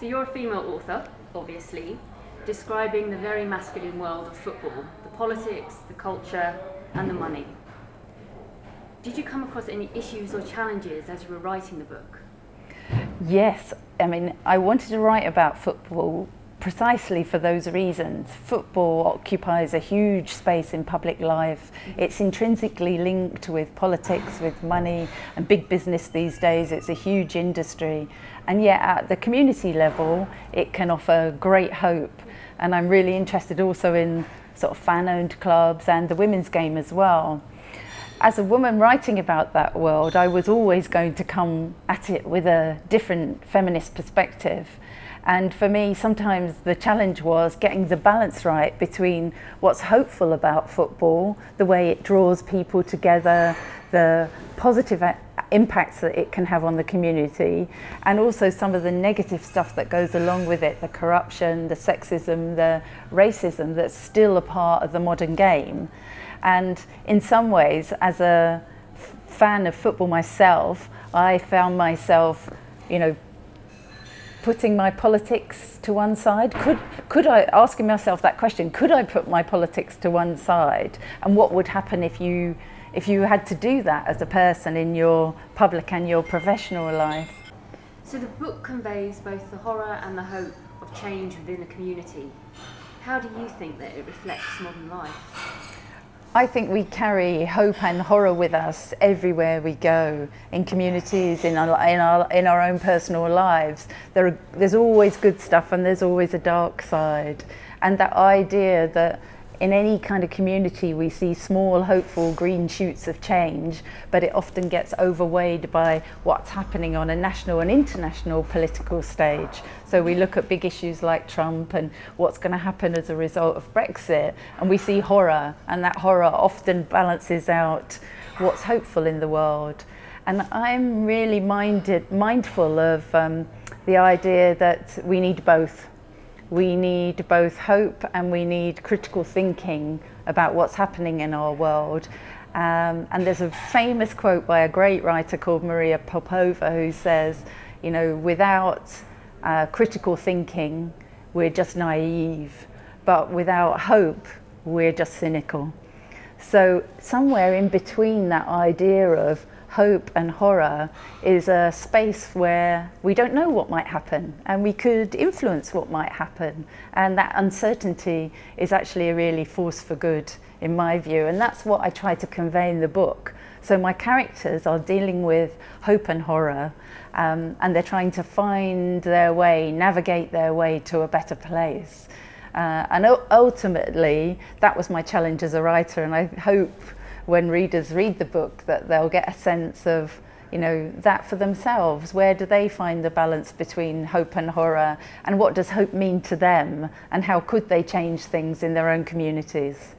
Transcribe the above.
So you're a female author, obviously, describing the very masculine world of football, the politics, the culture, and the money. Did you come across any issues or challenges as you were writing the book? Yes, I mean, I wanted to write about football precisely for those reasons. Football occupies a huge space in public life. It's intrinsically linked with politics, with money and big business these days. It's a huge industry. And yet at the community level, it can offer great hope. And I'm really interested also in sort of fan-owned clubs and the women's game as well. As a woman writing about that world, I was always going to come at it with a different feminist perspective. And for me, sometimes the challenge was getting the balance right between what's hopeful about football, the way it draws people together, the positive impacts that it can have on the community, and also some of the negative stuff that goes along with it, the corruption, the sexism, the racism that's still a part of the modern game. And in some ways, as a fan of football myself, I found myself, putting my politics to one side. Could I, asking myself that question, could I put my politics to one side? And what would happen if you had to do that as a person in your public and your professional life? So the book conveys both the horror and the hope of change within a community. How do you think that it reflects modern life? I think we carry hope and horror with us everywhere we go, in communities, in our own personal lives. There's always good stuff and there's always a dark side. And that idea that in any kind of community we see small, hopeful green shoots of change, but it often gets overweighed by what's happening on a national and international political stage. So we look at big issues like Trump and what's going to happen as a result of Brexit, and we see horror, and that horror often balances out what's hopeful in the world. And I'm really mindful of the idea that we need both. We need both hope and we need critical thinking about what's happening in our world. And there's a famous quote by a great writer called Maria Popova who says, without critical thinking, we're just naive, but without hope, we're just cynical. So somewhere in between that idea of hope and horror is a space where we don't know what might happen and we could influence what might happen, and that uncertainty is actually a really force for good in my view, and that's what I try to convey in the book. So my characters are dealing with hope and horror, and they're trying to find their way, navigate their way to a better place, and ultimately that was my challenge as a writer, and I hope when readers read the book that they'll get a sense of, that for themselves. Where do they find the balance between hope and horror, and what does hope mean to them, and how could they change things in their own communities?